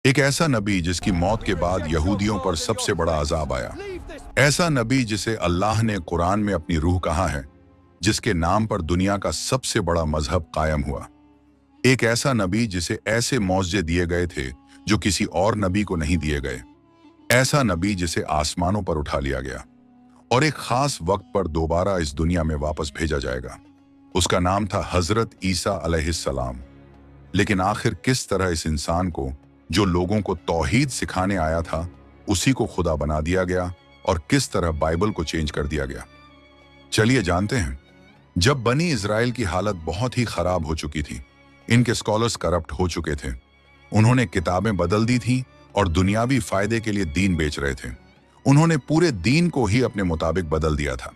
एक ऐसा नबी जिसकी मौत के बाद यहूदियों पर सबसे बड़ा अजाब आया। ऐसा नबी जिसे अल्लाह ने कुरान में अपनी रूह कहा है, जिसके नाम पर दुनिया का सबसे बड़ा मजहब कायम हुआ। एक ऐसा नबी जिसे ऐसे मौजज़े दिए गए थे जो किसी और नबी को नहीं दिए गए। ऐसा नबी जिसे आसमानों पर उठा लिया गया और एक खास वक्त पर दोबारा इस दुनिया में वापस भेजा जाएगा। उसका नाम था हजरत ईसा अलैहिस्सलाम। लेकिन आखिर किस तरह इस इंसान को, जो लोगों को तौहीद सिखाने आया था, उसी को खुदा बना दिया गया और किस तरह बाइबल को चेंज कर दिया गया? चलिए जानते हैं। जब बनी इजराइल की हालत बहुत ही खराब हो चुकी थी, इनके स्कॉलर्स करप्ट हो चुके थे, उन्होंने किताबें बदल दी थी और दुनियावी फायदे के लिए दीन बेच रहे थे। उन्होंने पूरे दीन को ही अपने मुताबिक बदल दिया था।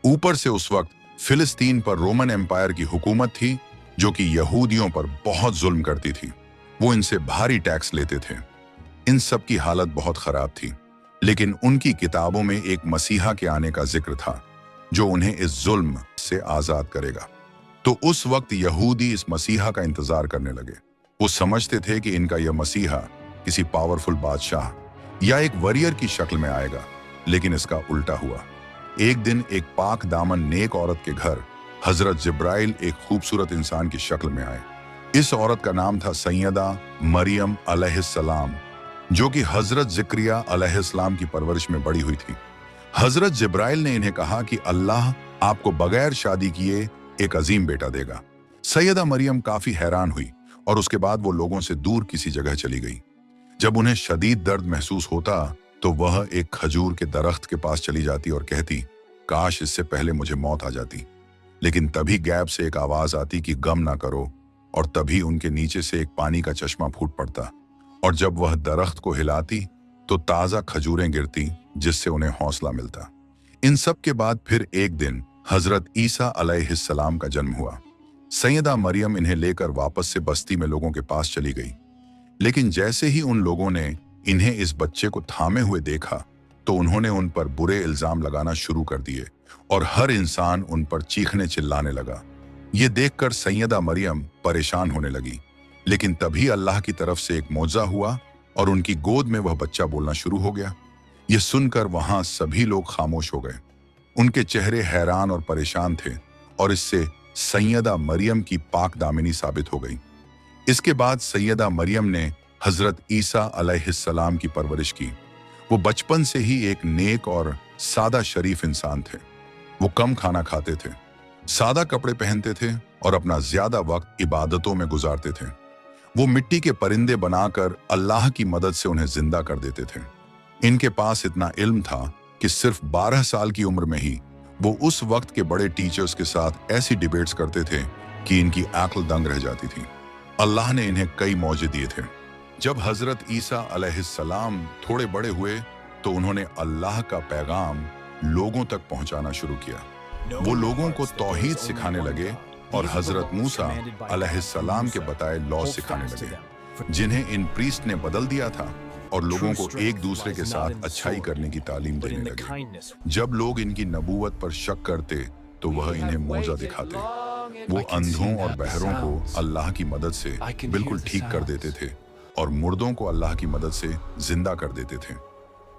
ऊपर से उस वक्त फिलिस्तीन पर रोमन एम्पायर की हुकूमत थी, जो कि यहूदियों पर बहुत जुल्म करती थी। वो इनसे भारी टैक्स लेते थे। इन सब की हालत बहुत खराब थी, लेकिन उनकी किताबों में एक मसीहा के आने का जिक्र था, जो उन्हें इस जुल्म से आजाद करेगा। तो उस वक्त यहूदी इस मसीहा का इंतजार करने लगे। वो समझते थे कि इनका यह मसीहा किसी पावरफुल बादशाह या एक वॉरियर की शक्ल में आएगा, लेकिन इसका उल्टा हुआ। एक दिन एक पाक दामन नेक औरत के घर हजरत जिब्राइल एक खूबसूरत इंसान की शक्ल में आए। इस औरत का नाम था सैयदा मरियम अलैहिस्सलाम, जो कि हजरत ज़करिया अलैहिस्सलाम की परवरिश में बड़ी हुई थी। हजरत जिब्राइल ने इन्हें कहा कि अल्लाह आपको बगैर शादी किए एक अजीम बेटा देगा। सैयदा मरियम काफी हैरान हुई और उसके बाद वो लोगों से दूर किसी जगह चली गई। जब उन्हें शदीद दर्द महसूस होता तो वह एक खजूर के दरख्त के पास चली जाती और कहती, काश इससे पहले मुझे मौत आ जाती। लेकिन तभी गैब से एक आवाज आती कि गम ना करो, और तभी उनके नीचे से एक पानी का चश्मा फूट पड़ता, और जब वह दरख्त को हिलाती तो ताजा खजूरें गिरती, जिससे उन्हें हौसला मिलता। इन सब के बाद फिर एक दिन हजरत ईसा अलैहिस्सलाम का जन्म हुआ। सैयदा मरियम इन्हें लेकर वापस से बस्ती में लोगों के पास चली गई। लेकिन जैसे ही उन लोगों ने इन्हें इस बच्चे को थामे हुए देखा, तो उन्होंने उन पर बुरे इल्जाम लगाना शुरू कर दिए और हर इंसान उन पर चीखने चिल्लाने लगा। ये देखकर सैयदा मरियम परेशान होने लगी। लेकिन तभी अल्लाह की तरफ से एक मौजज़ा हुआ और उनकी गोद में वह बच्चा बोलना शुरू हो गया। यह सुनकर वहां सभी लोग खामोश हो गए। उनके चेहरे हैरान और परेशान थे, और इससे सैयदा मरियम की पाक दामिनी साबित हो गई। इसके बाद सैयदा मरियम ने हजरत ईसा अलैहिस्सलाम की परवरिश की। वो बचपन से ही एक नेक और सादा शरीफ इंसान थे। वो कम खाना खाते थे, सादा कपड़े पहनते थे और अपना ज्यादा वक्त इबादतों में गुजारते थे। वो मिट्टी के परिंदे बनाकर अल्लाह की मदद से उन्हें जिंदा कर देते थे। इनके पास इतना इल्म था कि सिर्फ 12 साल की उम्र में ही वो उस वक्त के बड़े टीचर्स के साथ ऐसी डिबेट्स करते थे कि इनकी अक्ल दंग रह जाती थी। अल्लाह ने इन्हें कई मौजे दिए थे। जब हजरत ईसा अलैहिस्सलाम थोड़े बड़े हुए तो उन्होंने अल्लाह का पैगाम लोगों तक पहुंचाना शुरू किया। वो लोगों को तौहीद सिखाने लगे और हजरत मूसा अलैहिस्सलाम के बताए लॉ सिखाने लगे, जिन्हें इन प्रीस्ट ने बदल दिया था और लोगों को एक दूसरे के साथ अच्छाई करने की तालीम देने लगे। जब लोग इनकी नबूवत पर शक करते तो वह इन्हें मौजा दिखाते। वो अंधों और बहरों को अल्लाह की मदद से बिल्कुल ठीक कर देते थे और मुर्दों को अल्लाह की मदद से जिंदा कर देते थे।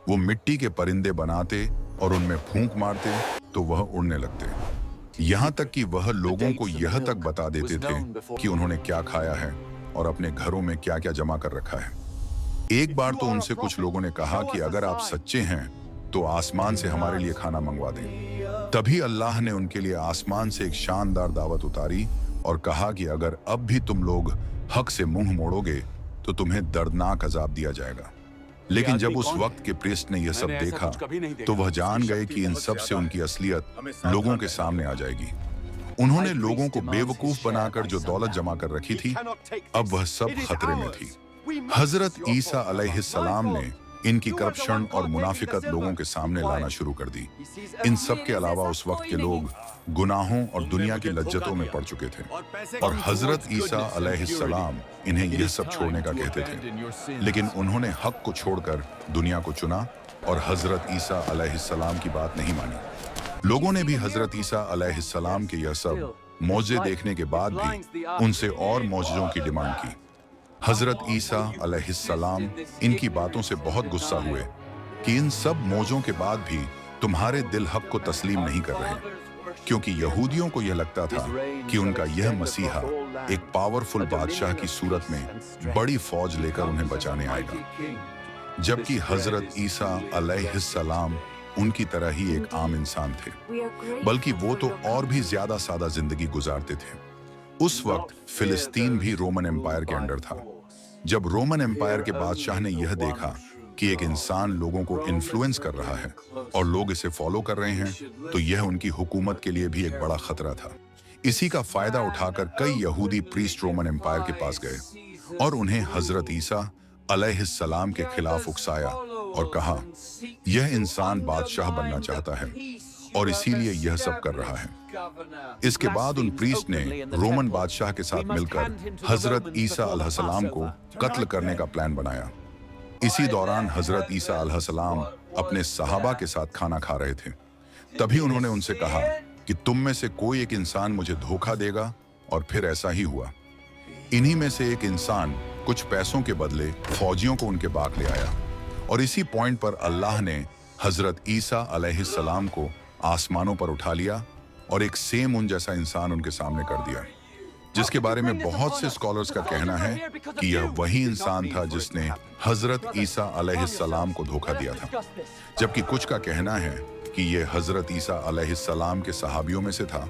वो मिट्टी के परिंदे बनाते और उनमें फूंक मारते तो वह उड़ने लगते। यहाँ तक कि वह लोगों को यह तक बता देते थे कि उन्होंने क्या खाया है और अपने घरों में क्या क्या जमा कर रखा है। एक बार तो उनसे कुछ लोगों ने कहा कि अगर आप सच्चे हैं तो आसमान से हमारे लिए खाना मंगवा दें। तभी अल्लाह ने उनके लिए आसमान से एक शानदार दावत उतारी और कहा कि अगर अब भी तुम लोग हक से मुंह मोड़ोगे तो तुम्हें दर्दनाक अजाब दिया जाएगा। लेकिन जब उस वक्त के प्रीस्ट ने यह सब देखा तो वह जान गए कि इन सब से उनकी असलियत लोगों के सामने आ जाएगी। उन्होंने लोगों को बेवकूफ बनाकर जो दौलत जमा कर रखी थी, अब वह सब खतरे में थी। हजरत ईसा अलैहिस्सलाम ने इनकी करप्शन और मुनाफिकत लोगों के सामने लाना शुरू कर दी। इन सब के अलावा उस वक्त के लोग गुनाहों और दुनिया की लज्जतों में पड़ चुके थे, और हजरत ईसा अलैहिस्सलाम इन्हें यह सब छोड़ने का कहते थे। लेकिन उन्होंने हक को छोड़कर दुनिया को चुना और हजरत ईसा अलैहिस्सलाम की बात नहीं मानी। लोगों ने भी हजरत ईसा अलैहिस्सलाम के यह सब मौजे देखने के बाद भी उनसे और मौजों की डिमांड की। हजरत ईसा अलैहिस्सलाम इनकी बातों से बहुत गुस्सा हुए कि इन सब मौजों के बाद भी तुम्हारे दिल हक को तस्लीम नहीं कर रहे, क्योंकि यहूदियों को यह लगता था कि उनका यह मसीहा एक पावरफुल बादशाह की सूरत में बड़ी फौज लेकर उन्हें बचाने आएगा, जबकि हजरत ईसा अलैहिस्सलाम उनकी तरह ही एक आम इंसान थे, बल्कि वो तो और भी ज्यादा सादा जिंदगी गुजारते थे। उस वक्त फिलिस्तीन भी रोमन एम्पायर के अंडर था। जब रोमन एम्पायर के बादशाह ने यह देखा कि एक इंसान लोगों को इन्फ्लुएंस कर रहा है और लोग इसे फॉलो कर रहे हैं, तो यह उनकी हुकूमत के लिए भी एक बड़ा खतरा था। इसी का फायदा उठाकर कई यहूदी प्रीस्ट रोमन एम्पायर के पास गए और उन्हें हजरत ईसा अलैहिस्सलाम के खिलाफ उकसाया और कहा, यह इंसान बादशाह बनना चाहता है और इसीलिए यह सब कर रहा है। इसके बाद उन प्रीस्ट ने रोमन बादशाह के साथ मिलकर हजरत ईसा अलैहिस्सलाम को कत्ल करने का प्लान बनाया। इसी दौरान हजरत ईसा अलैहिस्सलाम अपने सहाबा के साथ खाना खा रहे थे। तभी उन्होंने उनसे कहा कि तुम में से कोई एक इंसान मुझे धोखा देगा, और फिर ऐसा ही हुआ। इन्हीं में से एक इंसान कुछ पैसों के बदले फौजियों को उनके बाग ले आया, और इसी पॉइंट पर अल्लाह ने हजरत ईसा अलैहिस्सलाम को आसमानों पर उठा लिया और एक सेम उन जैसा इंसान उनके सामने कर दिया, जिसके बारे में बहुत से स्कॉलर्स का कहना है कि यह वही इंसान था जिसने हजरत ईसा अलैहिस्सलाम को धोखा दिया था, जबकि कुछ का कहना है कि यह हजरत ईसा अलैहिस्सलाम के सहाबियों में से था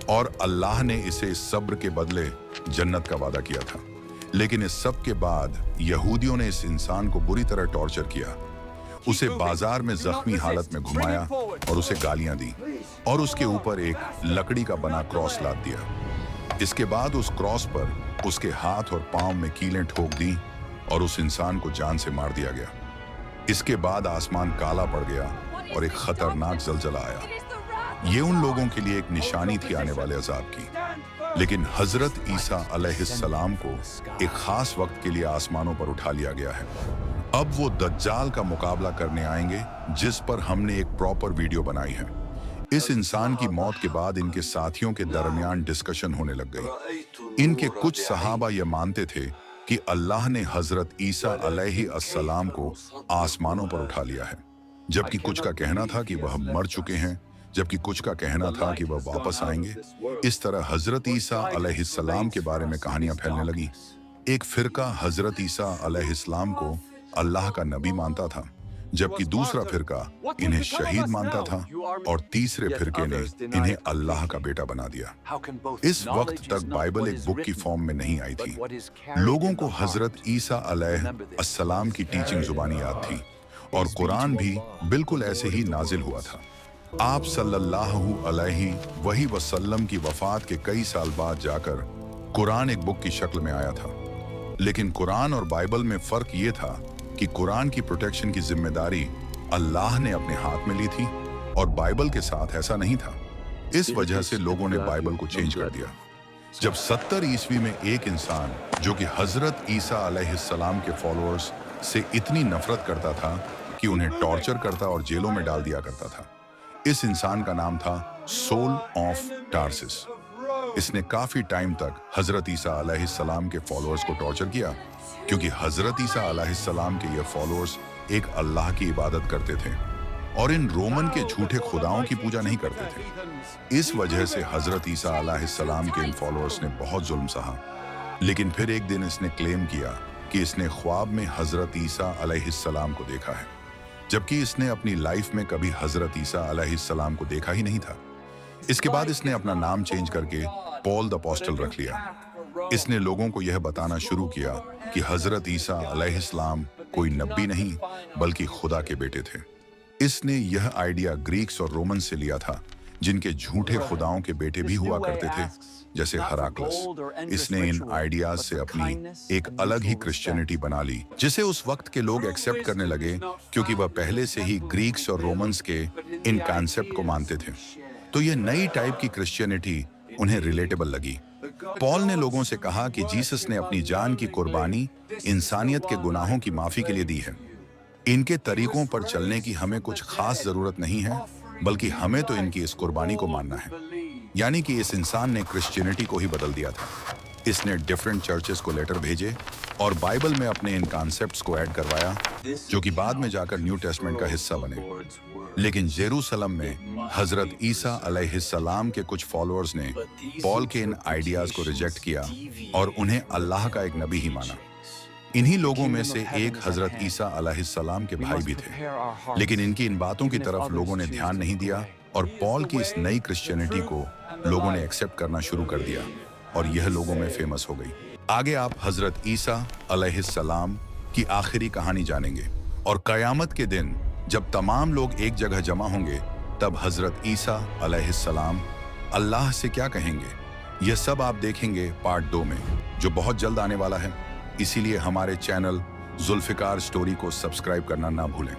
और अल्लाह ने इसे सब्र के बदले जन्नत का वादा किया था। लेकिन इस सब के बाद यहूदियों ने इस इंसान को बुरी तरह टॉर्चर किया, उसे बाजार में जख्मी हालत में घुमाया और उसे गालियां दी और उसके ऊपर एक लकड़ी का बना क्रॉस लाद दिया। इसके बाद उस क्रॉस पर उसके हाथ और पांव में कीलें ठोक दी और उस इंसान को जान से मार दिया गया। इसके बाद आसमान काला पड़ गया और एक खतरनाक जलजला आया। ये उन लोगों के लिए एक निशानी थी आने वाले अजाब की। लेकिन हजरत ईसा अलैहिस्सलाम को एक खास वक्त के लिए आसमानों पर उठा लिया गया है। अब वो दज्जाल का मुकाबला करने आएंगे, जिस पर हमने एक प्रॉपर वीडियो बनाई है। इस इंसान की मौत के बाद इनके साथियों के दरमियान डिस्कशन होने लग गई। इनके कुछ सहाबा ये मानते थे कि अल्लाह ने हजरत ईसा अलैहिस्सलाम को आसमानों पर उठा लिया है, जबकि कुछ का कहना था कि वह मर चुके हैं, जबकि कुछ का कहना था कि वह वापस आएंगे। इस तरह हजरत ईसा अलैहिस्सलाम के बारे में कहानियां फैलने लगी। एक फिरका हजरत ईसा अलैहिस्सलाम को अल्लाह का नबी मानता था, जबकि दूसरा फिरका इन्हें शहीद मानता था और तीसरे फिरके ने इन्हें अल्लाह का बेटा बना दिया। इस वक्त तक बाइबल एक बुक की फॉर्म में नहीं आई थी। लोगों को हजरत ईसा अलैहिस्सलाम की टीचिंग जुबानी याद थी और कुरान भी बिल्कुल ऐसे ही नाजिल हुआ था। आप सल्लल्लाहु अलैहि वसल्लम की वफात के कई साल बाद जाकर कुरान एक बुक की शक्ल में आया था। लेकिन कुरान और बाइबल में फर्क ये था कि कुरान की प्रोटेक्शन की जिम्मेदारी अल्लाह ने अपने हाथ में ली थी और बाइबल के साथ ऐसा नहीं था। इस वजह से लोगों ने बाइबल को चेंज कर दिया। जब 70 ईस्वी में एक इंसान जो कि हजरत ईसा अलैहिस्सलाम के फॉलोअर्स से इतनी नफरत करता था कि उन्हें टॉर्चर करता और जेलों में डाल दिया करता था, इस इंसान का नाम था सोल ऑफ टार्सिस। इसने काफी टाइम तक हजरत ईसा अलैहिस्सलाम के फॉलोअर्स को टॉर्चर किया, क्योंकि हजरत ईसा अलैहिस्सलाम के ये फॉलोअर्स एक अल्लाह की इबादत करते थे और इन रोमन के झूठे खुदाओं की पूजा नहीं करते थे। इस वजह से हजरत ईसा अलैहिस्सलाम के इन फॉलोअर्स ने बहुत जुल्म सहा। लेकिन फिर एक दिन इसने क्लेम किया कि इसने ख्वाब में हजरत ईसा अलैहिस्सलाम को देखा है, जबकि इसने अपनी लाइफ में कभी हजरत ईसा अलैहिस्सलाम को देखा ही नहीं था। इसके बाद इसने अपना नाम चेंज करके पॉल द अपोस्टल रख लिया। इसने लोगों को यह बताना शुरू किया कि हजरत ईसा अलैहिस्सलाम कोई नबी नहीं बल्कि खुदा के बेटे थे। इसने यह आइडिया ग्रीक्स और रोमन से लिया था, जिनके झूठे खुदाओं के बेटे भी हुआ करते थे, जैसे हराक्लस। इसने इन आइडियाज से अपनी एक अलग ही क्रिश्चियनिटी बना ली, जिसे उस वक्त के लोग एक्सेप्ट करने लगे, क्योंकि वह पहले से ही ग्रीक्स और रोमन्स के इन कॉन्सेप्ट को मानते थे। तो यह नई टाइप की क्रिश्चियनिटी उन्हें रिलेटेबल लगी। पॉल ने लोगों से कहा कि जीसस ने अपनी जान की कुर्बानी इंसानियत के गुनाहों की माफी के लिए दी है। इनके तरीकों पर चलने की हमें कुछ खास जरूरत नहीं है, बल्कि हमें तो इनकी इस कुर्बानी को मानना है। यानी कि इस इंसान ने क्रिश्चियनिटी को ही बदल दिया था। इसने डिफरेंट चर्चेस को लेटर भेजे और बाइबल में अपने इन कॉन्सेप्ट्स को ऐड करवाया जो कि बाद में जाकर न्यू टेस्टमेंट का हिस्सा बने। लेकिन जेरूसलम में हजरत ईसा अलैहिस्सलाम के कुछ फॉलोअर्स ने पॉल के इन आइडियाज को रिजेक्ट किया और उन्हें अल्लाह का एक नबी ही माना। इन्हीं लोगों में से एक हजरत ईसा अलैहिस्सलाम के भाई भी थे, लेकिन इनकी इन बातों की तरफ लोगों ने ध्यान नहीं दिया और पॉल की इस नई क्रिश्चियनिटी को लोगों ने एक्सेप्ट करना शुरू कर दिया और यह लोगों में फेमस हो गई। आगे आप हजरत ईसा अलैहिस्सलाम की आखिरी कहानी जानेंगे और कयामत के दिन जब तमाम लोग एक जगह जमा होंगे तब हजरत ईसा अलैहिस्सलाम अल्लाह से क्या कहेंगे। यह सब आप देखेंगे पार्ट 2 में, जो बहुत जल्द आने वाला है। इसीलिए हमारे चैनल जुल्फिकार स्टोरी को सब्सक्राइब करना ना भूलें।